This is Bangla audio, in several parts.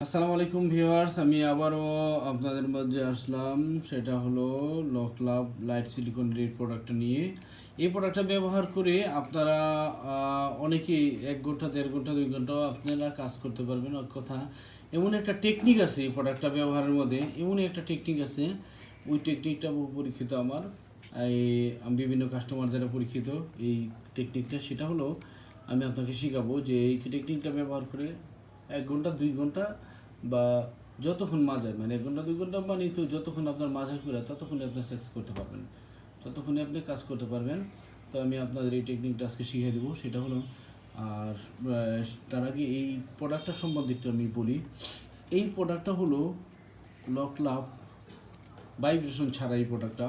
আসসালামু আলাইকুম ভিউয়ার্স, আমি আবারও আপনাদের মধ্যে আসলাম। সেটা হলো লকলাভ লাইট সিলিকনের এই প্রোডাক্টটা নিয়ে। এই প্রোডাক্টটা ব্যবহার করে আপনারা অনেকেই 1 ঘন্টা 1.5 ঘন্টা 2 ঘন্টাও আপনারা কাজ করতে পারবেন। এক কথা, এমন একটা টেকনিক আছে এই প্রোডাক্টটা ব্যবহারের মধ্যে, এমনই একটা টেকনিক আছে। ওই টেকনিকটা বহু পরীক্ষিত আমার, আমি বিভিন্ন কাস্টমার দ্বারা পরীক্ষিত এই টেকনিকটা। সেটা হলো আমি আপনাকে শেখাবো যে এই টেকনিকটা ব্যবহার করে 1 ঘন্টা 2 ঘন্টা বা যতক্ষণ মাজায়, মানে 1 ঘন্টা 2 ঘন্টা মানে তো যতক্ষণ আপনার মাজা করে ততক্ষণই আপনি সেক্স করতে পারবেন, ততক্ষণই আপনি কাজ করতে পারবেন। তো আমি আপনাদের এই টেকনিকটা আজকে শিখিয়ে দেবো। সেটা হলো, আর তার আগে এই প্রোডাক্টটার সম্বন্ধে একটু আমি বলি। এই প্রোডাক্টটা হলো লকলাভ ভাইব্রেশন ছাড়া এই প্রোডাক্টটা।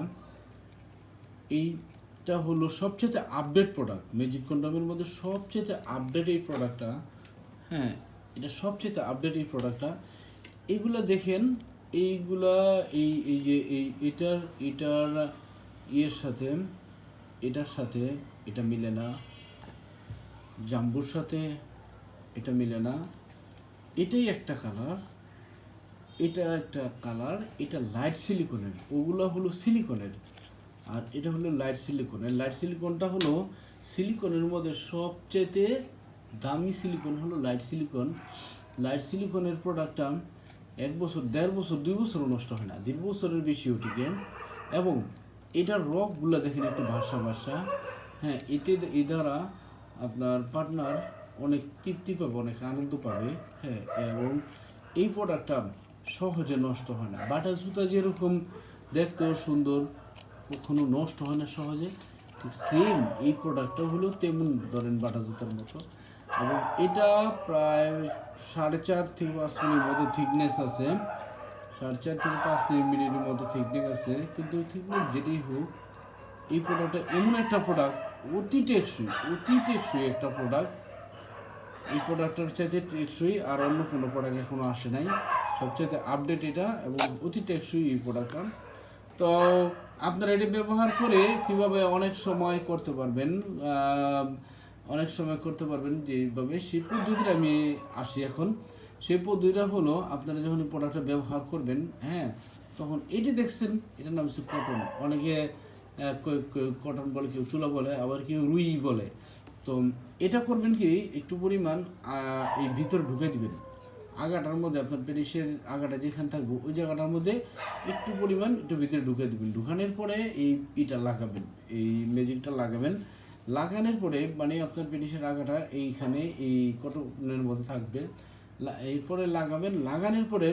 এইটা হলো সবচেয়ে আপডেট প্রোডাক্ট, ম্যাজিক কন্ডমের মধ্যে সবচেয়ে আপডেট এই প্রোডাক্টটা। হ্যাঁ, এটা সবচেয়ে আপডেট এই প্রোডাক্টটা। এইগুলা দেখেন, এইগুলা এই এই যে এটার এটার ইয়ের সাথে, এটার সাথে এটা মিলে না, জাম্বুর সাথে এটা মিলে না। এটাই একটা কালার, এটা একটা কালার, এটা লাইট সিলিকনের, ওগুলো হলো সিলিকনের, আর এটা হলো লাইট সিলিকনের। লাইট সিলিকনটা হলো সিলিকনের মধ্যে সবচেয়ে দামি সিলিকন হলো লাইট সিলিকন। লাইট সিলিকনের প্রোডাক্টটা 1 বছর 1.5 বছর 2 বছরও নষ্ট হয় না, 1.5 বছরের বেশিও টিকে। এবং এটার রকগুলো দেখেন একটু ভাসা। হ্যাঁ, এ দ্বারা আপনার পার্টনার অনেক তৃপ্তি পাবে, অনেক আনন্দ পাবে। হ্যাঁ, এবং এই প্রোডাক্টটা সহজে নষ্ট হয় না। বাটা সুতা যেরকম দেখতেও সুন্দর, কখনো নষ্ট হয় না সহজে, ঠিক সেম এই প্রোডাক্টটা হলো তেমন ধরেন বাটা জুতার মতো। এবং এটা প্রায় 4.5 থেকে 5 মিনিটের মতো থিকনেস আছে, 4.5 থেকে 5 মিনিটের মতো থিকনেস আছে। কিন্তু থিকনেস যেটাই হোক, এই প্রোডাক্টটা এমন একটা প্রোডাক্ট, অতি টেকসই একটা প্রোডাক্ট। এই প্রোডাক্টটার চাইতে টেকসই আর অন্য কোনো প্রোডাক্ট এখনও আসে নাই। সবচেয়ে আপডেট এটা এবং অতি টেকসই এই প্রোডাক্টটা। তো আপনারা এটা ব্যবহার করে কীভাবে অনেক সময় করতে পারবেন, যেভাবে সেই পদ্ধতিটা আমি আসি এখন। সেই পদ্ধতিটা হলো, আপনারা যখন এই প্রোডাক্টটা ব্যবহার করবেন, হ্যাঁ, তখন এটি দেখছেন, এটার নাম হচ্ছে কটন। অনেকে কটন বলে, কেউ তুলা বলে, আবার কেউ রুই বলে। তো এটা করবেন কি, একটু পরিমাণ এই ভিতরে ঢুকে দিবেন আগাটার মধ্যে, আপনার পেনিসের আগাটা যেখানে থাকবে ওই জায়গাটার মধ্যে একটু পরিমাণ একটু ভিতরে ঢুকে দেবেন। ঢুকানোর পরে এইটা লাগাবেন, এই ম্যাজিকটা লাগাবেন। লাগানোর পরে মানে আপনার পেনিসের আগাটা এইখানে এই কটনের মধ্যে থাকবে। এরপরে লাগাবেন, লাগানোর পরে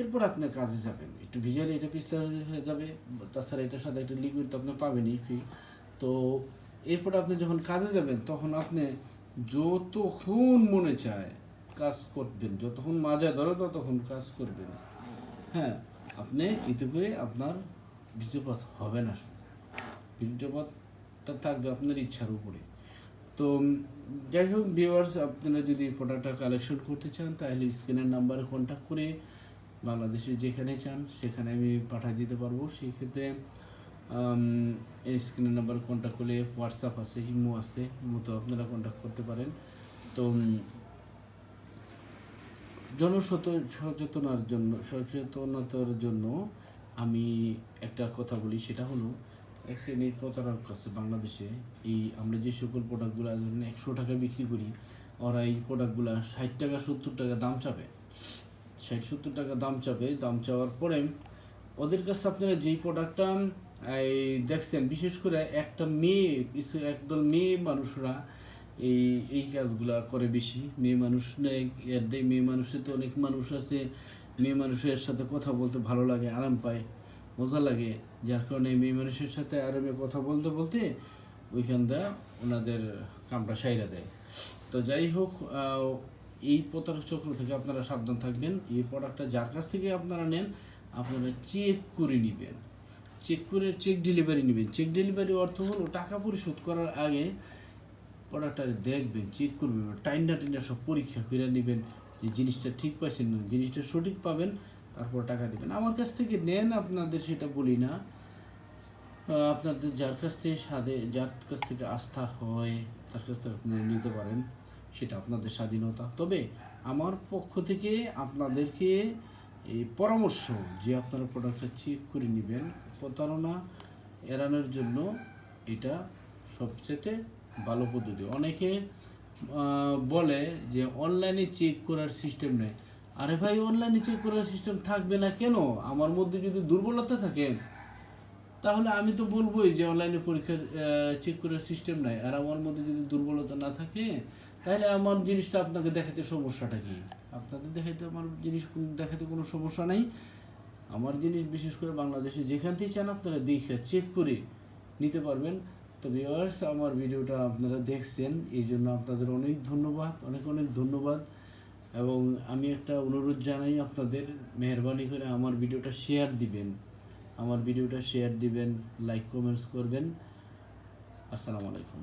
এরপর আপনি কাজে যাবেন। একটু ভিজালে এটা পিছলা হয়ে যাবে, তাছাড়া এটার সাথে একটা লিকুইড তো আপনি পাবেনই ফ্রি। তো এরপরে আপনি যখন কাজে যাবেন, তখন আপনি যতক্ষণ মনে চায় কাজ করবেন, যতক্ষণ মাজা ধরো ততক্ষণ কাজ করবেন। হ্যাঁ, আপনি এতে করে আপনার বীর্যপাত হবে না, বীর্যপাতটা থাকবে আপনার ইচ্ছার উপরে। তো যাই হোক ভিউয়ার্স, আপনারা যদি প্রোডাক্টটা কালেকশন করতে চান, তাহলে স্ক্রিনের নাম্বারে কন্ট্যাক্ট করে বাংলাদেশে যেখানে চান সেখানে আমি পাঠিয়ে দিতে পারবো। সেই ক্ষেত্রে এই স্ক্রিনের নাম্বারে কন্ট্যাক্ট করলে হোয়াটসঅ্যাপ আছে, ইমো আছে, ইমোতেও আপনারা কন্ট্যাক্ট করতে পারেন। তো সচেতনতার জন্য আমি একটা কথা বলি। সেটা হলো, এক শ্রেণীর প্রতারক আছে বাংলাদেশে। এই আমরা যে সকল প্রোডাক্টগুলো 100 টাকা বিক্রি করি, ওরা এই প্রোডাক্টগুলো 60 টাকা 70 টাকা দাম চাবে। 60-70 টাকা দাম চাবে। দাম চাওয়ার পরে ওদের কাছে আপনারা যেই প্রোডাক্টটা এই দেখছেন, বিশেষ করে একদল মেয়ে মানুষরা এই এই কাজগুলা করে বেশি। মেয়ে মানুষ মেয়ে মানুষের তো অনেক মানুষ আছে, মেয়ে মানুষের সাথে কথা বলতে ভালো লাগে, আরাম পায়, মজা লাগে, যার কারণে মেয়ে মানুষের সাথে আরামে কথা বলতে বলতে ওইখানটা ওনাদের কামটা সাইরা দেয়। তো যাই হোক, এই প্রতারক চক্র থেকে আপনারা সাবধান থাকবেন। এই প্রোডাক্টটা যার কাছ থেকে আপনারা নেন, আপনারা চেক করে নেবেন, চেক ডেলিভারি নেবেন। চেক ডেলিভারি অর্থ হলো টাকা পরিশোধ করার আগে প্রোডাক্টটা দেখবেন, চেক করবেন, টাইনটা সব পরীক্ষা করে নেবেন যে জিনিসটা ঠিক পাচ্ছেন না, জিনিসটা সঠিক পাবেন, তারপর টাকা দেবেন। আমার কাছ থেকে নেন, আপনাদের সেটা বলি না। আপনাদের যার কাছ থেকে আস্থা হয়, তার কাছ থেকে আপনারা নিতে পারেন, সেটা আপনাদের স্বাধীনতা। তবে আমার পক্ষ থেকে আপনাদেরকে এই পরামর্শ যে আপনারা প্রোডাক্টটা চেক করে নেবেন। প্রতারণা এড়ানোর জন্য এটা সবচেয়ে ভালো পদ্ধতি। অনেকে বলে যে অনলাইনে চেক করার সিস্টেম নেই। আরে ভাই, অনলাইনে চেক করার সিস্টেম থাকবে না কেন? আমার মধ্যে যদি দুর্বলতা থাকে তাহলে আমি তো বলবোই যে অনলাইনে পরীক্ষা চেক করার সিস্টেম নাই। আর আমার মধ্যে যদি দুর্বলতা না থাকে তাহলে আমার জিনিসটা আপনাকে দেখাতে সমস্যাটা কি? আপনাদের দেখাতে আমার জিনিস দেখাতে কোনো সমস্যা নাই। আমার জিনিস বিশেষ করে বাংলাদেশে যেখান থেকে চান আপনারা দেখে চেক করে নিতে পারবেন। তো ভিউয়ার্স, আমার ভিডিওটা আপনারা দেখছেন, এই জন্য আপনাদের অনেক ধন্যবাদ, অনেক অনেক ধন্যবাদ। এবং আমি একটা অনুরোধ জানাই আপনাদের, মেহরবানি করে আমার ভিডিওটা শেয়ার দিবেন, লাইক কমেন্টস করবেন। আসসালামু আলাইকুম।